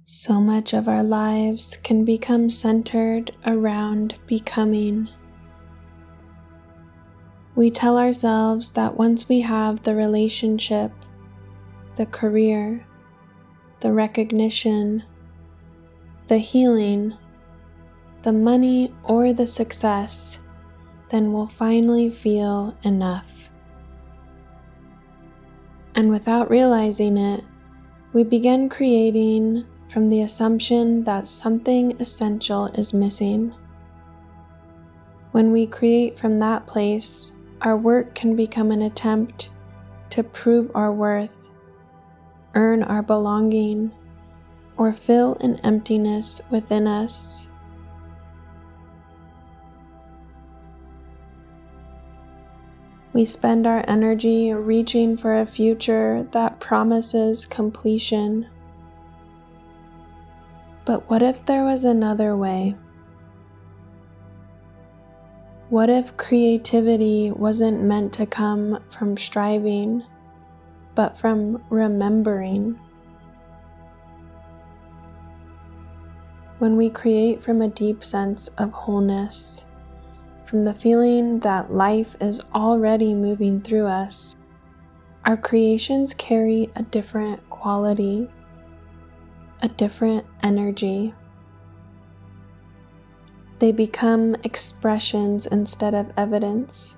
So much of our lives can become centered around becoming. We tell ourselves that once we have the relationship, the career, the recognition, the healing, the money, or the success, then we'll finally feel enough. And without realizing it, we begin creating from the assumption that something essential is missing. When we create from that place, our work can become an attempt to prove our worth, earn our belonging, or fill an emptiness within us. We spend our energy reaching for a future that promises completion. But what if there was another way? What if creativity wasn't meant to come from striving, but from remembering? When we create from a deep sense of wholeness, from the feeling that life is already moving through us, our creations carry a different quality, a different energy. They become expressions instead of evidence,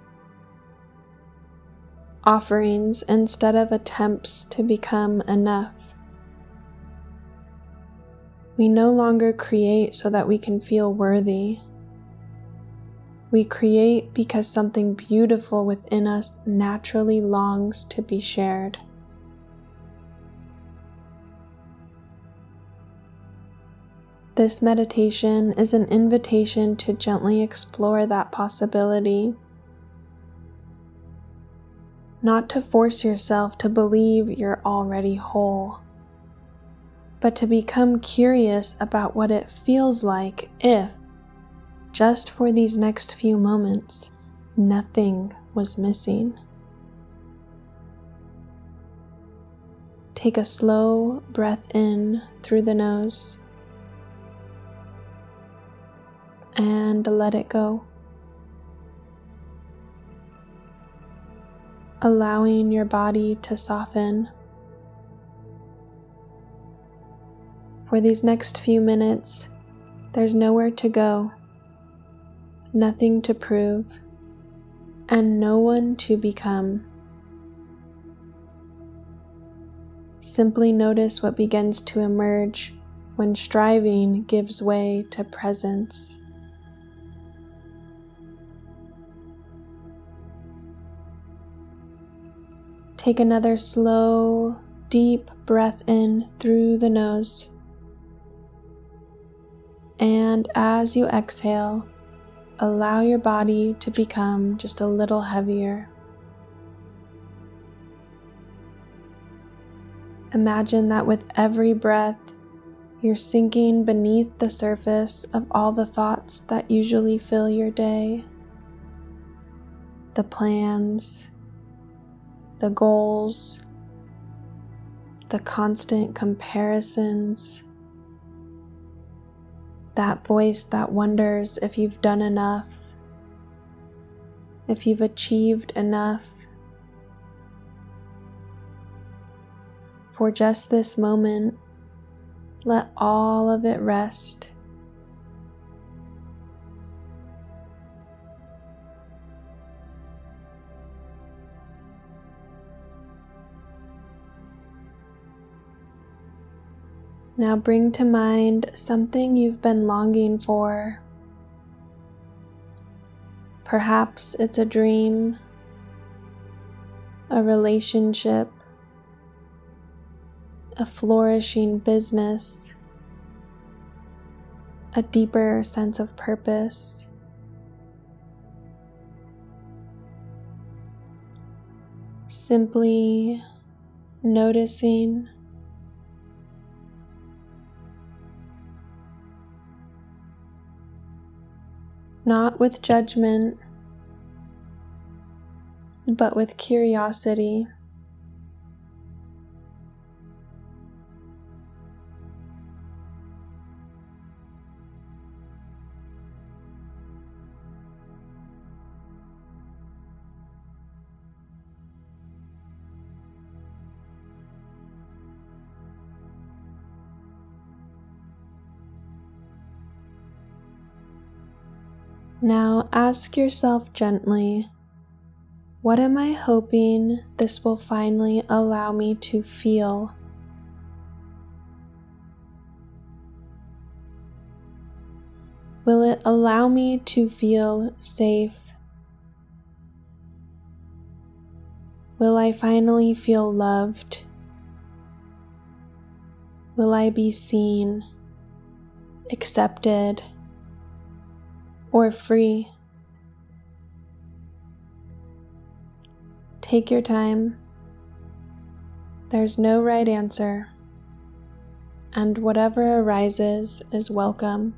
offerings instead of attempts to become enough. We no longer create so that we can feel worthy. We create because something beautiful within us naturally longs to be shared. This meditation is an invitation to gently explore that possibility. Not to force yourself to believe you're already whole, but to become curious about what it feels like if, just for these next few moments, nothing was missing. Take a slow breath in through the nose and let it go. Allowing your body to soften. For these next few minutes, there's nowhere to go, nothing to prove, and no one to become. Simply notice what begins to emerge when striving gives way to presence. Take another slow, deep breath in through the nose. And as you exhale, allow your body to become just a little heavier. Imagine that with every breath, you're sinking beneath the surface of all the thoughts that usually fill your day. The plans, the goals, the constant comparisons, that voice that wonders if you've done enough, if you've achieved enough. For just this moment, let all of it rest. Now bring to mind something you've been longing for. Perhaps it's a dream, a relationship, a flourishing business, a deeper sense of purpose. Simply noticing, not with judgment, but with curiosity. Now ask yourself gently, what am I hoping this will finally allow me to feel? Will it allow me to feel safe? Will I finally feel loved? Will I be seen, accepted, or free? Take your time. There's no right answer, and whatever arises is welcome.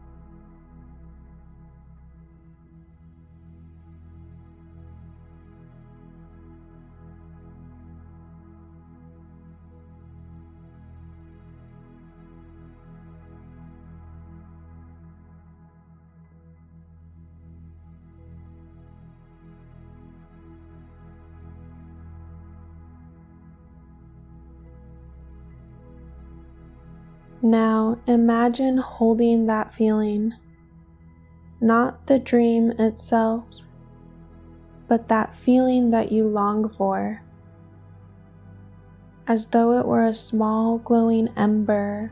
Now imagine holding that feeling, not the dream itself, but that feeling that you long for, as though it were a small glowing ember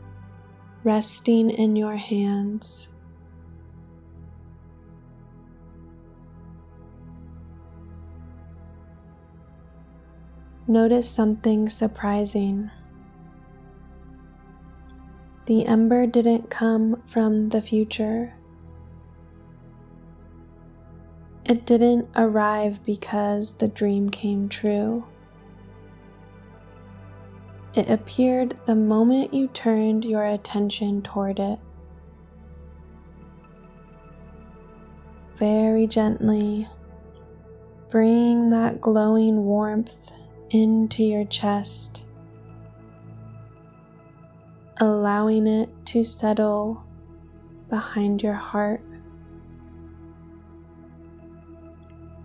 resting in your hands. Notice something surprising. The ember didn't come from the future. It didn't arrive because the dream came true. It appeared the moment you turned your attention toward it. Very gently, bring that glowing warmth into your chest, allowing it to settle behind your heart.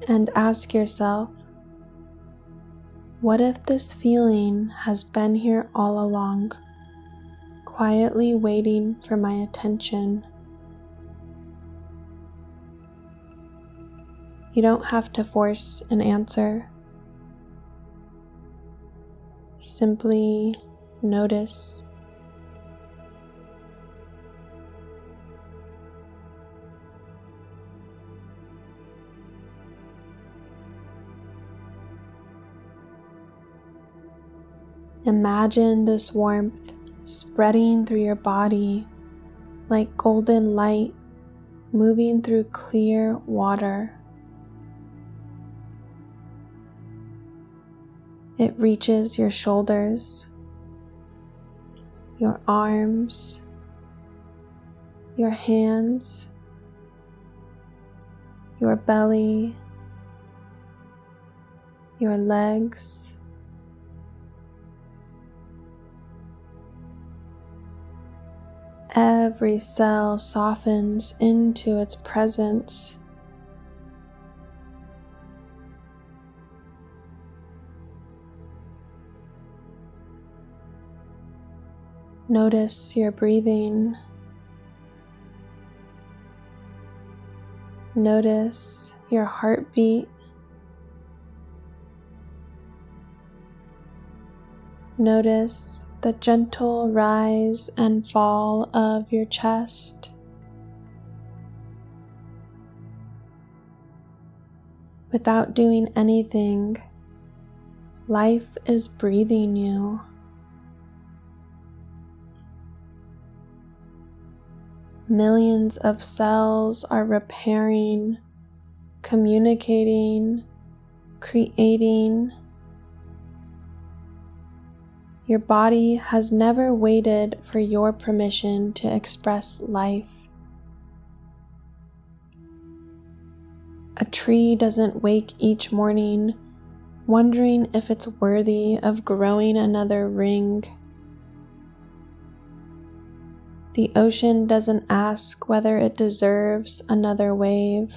And ask yourself, what if this feeling has been here all along, quietly waiting for my attention? You don't have to force an answer. Simply notice. Imagine this warmth spreading through your body like golden light moving through clear water. It reaches your shoulders, your arms, your hands, your belly, your legs. Every cell softens into its presence. Notice your breathing. Notice your heartbeat. Notice the gentle rise and fall of your chest. Without doing anything, life is breathing you. Millions of cells are repairing, communicating, creating. Your body has never waited for your permission to express life. A tree doesn't wake each morning wondering if it's worthy of growing another ring. The ocean doesn't ask whether it deserves another wave.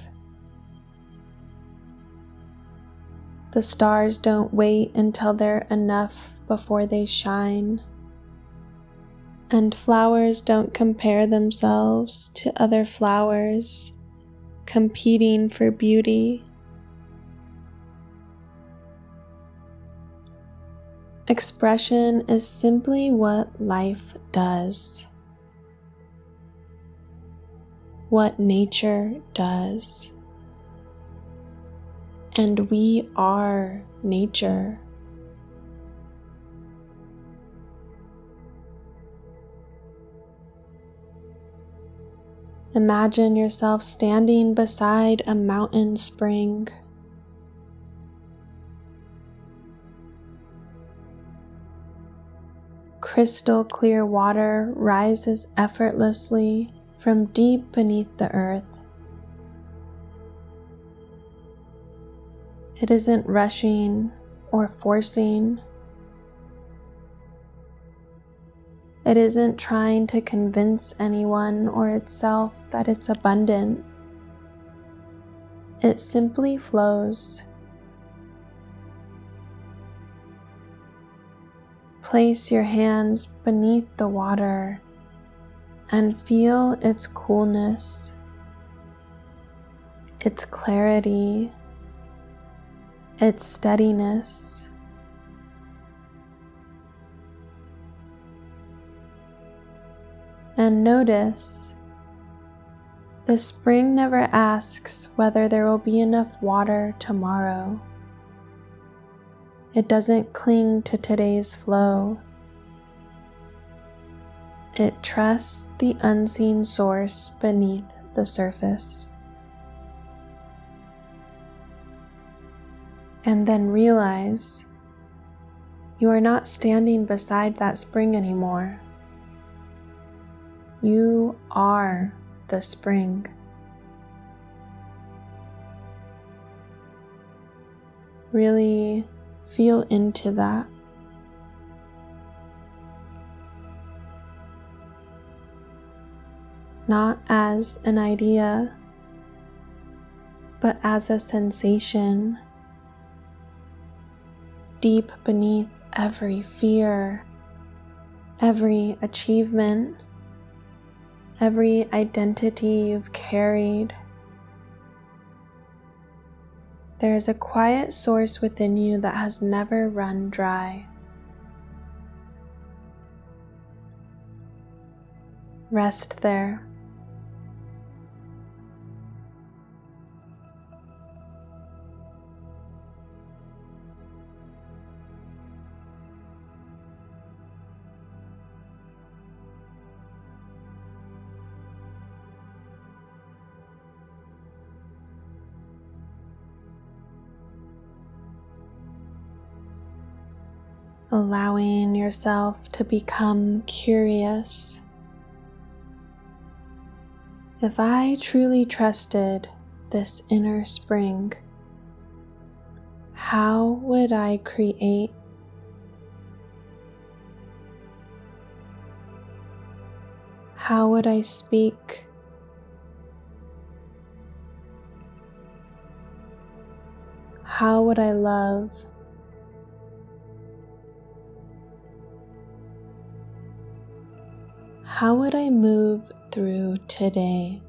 The stars don't wait until they're enough before they shine. And flowers don't compare themselves to other flowers competing for beauty. Expression is simply what life does, what nature does, and we are nature. Imagine yourself standing beside a mountain spring. Crystal clear water rises effortlessly from deep beneath the earth. It isn't rushing or forcing. It isn't trying to convince anyone or itself that it's abundant. It simply flows. Place your hands beneath the water and feel its coolness, its clarity, its steadiness. And notice, the spring never asks whether there will be enough water tomorrow. It doesn't cling to today's flow. It trusts the unseen source beneath the surface. And then realize you are not standing beside that spring anymore. You are the spring. Really feel into that. Not as an idea, but as a sensation, deep beneath every fear, every achievement, every identity you've carried. There is a quiet source within you that has never run dry. Rest there. Allowing yourself to become curious. If I truly trusted this inner spring, how would I create? How would I speak? How would I love? How would I move through today?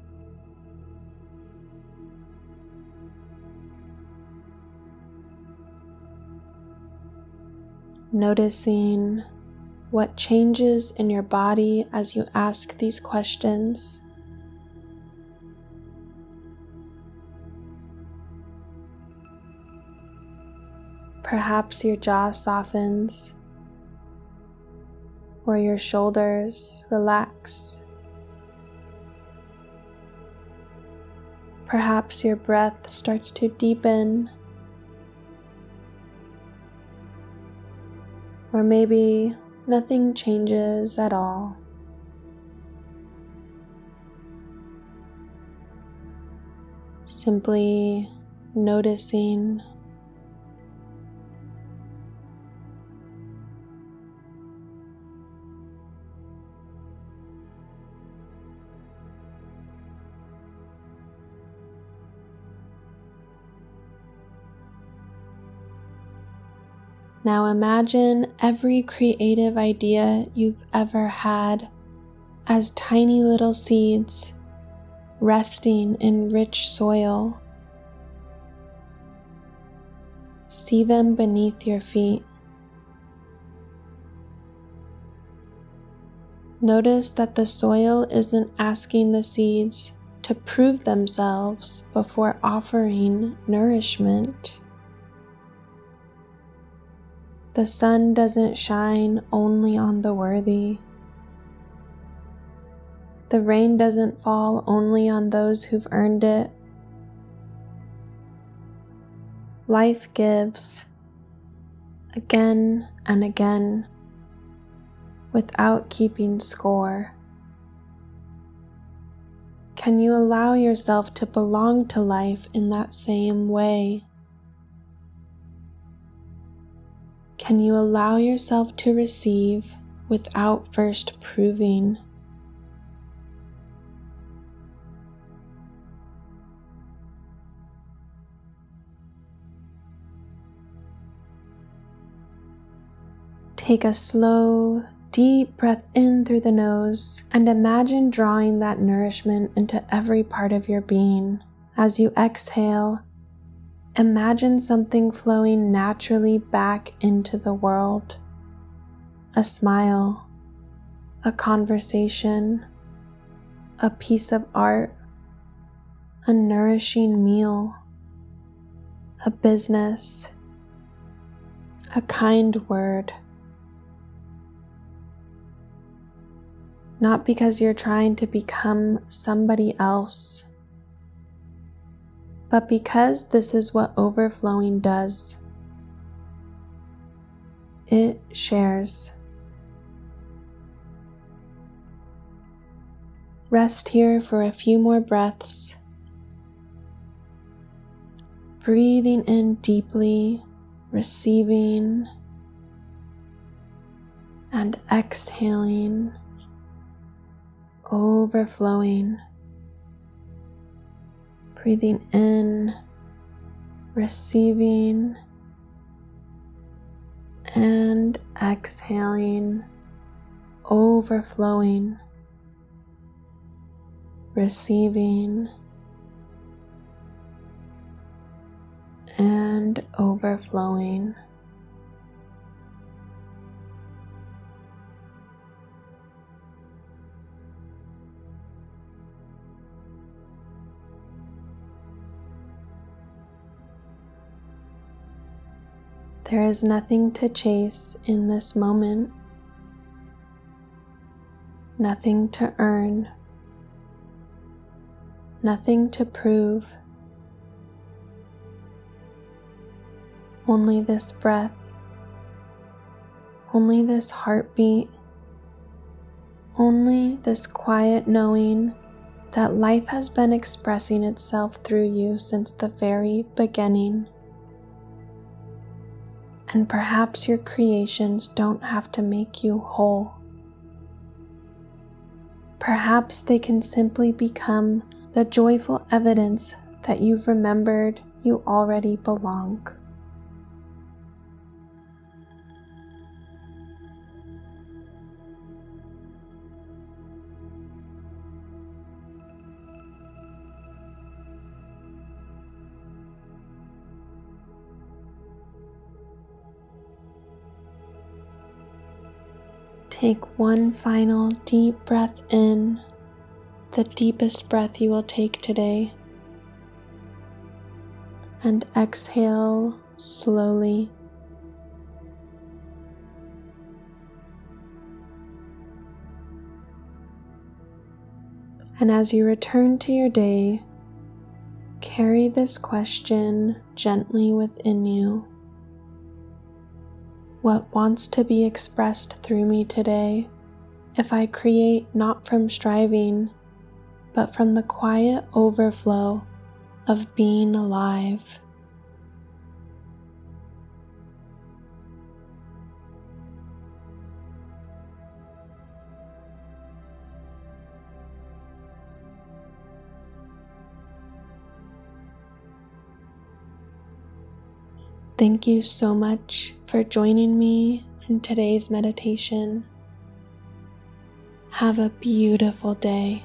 Noticing what changes in your body as you ask these questions. Perhaps your jaw softens, or your shoulders relax. Perhaps your breath starts to deepen, or maybe nothing changes at all. Simply noticing. Now imagine every creative idea you've ever had as tiny little seeds resting in rich soil. See them beneath your feet. Notice that the soil isn't asking the seeds to prove themselves before offering nourishment. The sun doesn't shine only on the worthy. The rain doesn't fall only on those who've earned it. Life gives again and again without keeping score. Can you allow yourself to belong to life in that same way? Can you allow yourself to receive without first proving? Take a slow, deep breath in through the nose and imagine drawing that nourishment into every part of your being. As you exhale, imagine something flowing naturally back into the world. A smile, a conversation, a piece of art, a nourishing meal, a business, a kind word. Not because you're trying to become somebody else, but because this is what overflowing does. It shares. Rest here for a few more breaths, breathing in deeply, receiving, and exhaling, overflowing. Breathing in, receiving, and exhaling, overflowing. Receiving and overflowing. There is nothing to chase in this moment, nothing to earn, nothing to prove, only this breath, only this heartbeat, only this quiet knowing that life has been expressing itself through you since the very beginning. And perhaps your creations don't have to make you whole. Perhaps they can simply become the joyful evidence that you've remembered you already belong. Take one final deep breath in, the deepest breath you will take today, and exhale slowly. And as you return to your day, carry this question gently within you. What wants to be expressed through me today if I create not from striving, but from the quiet overflow of being alive? Thank you so much for joining me in today's meditation. Have a beautiful day.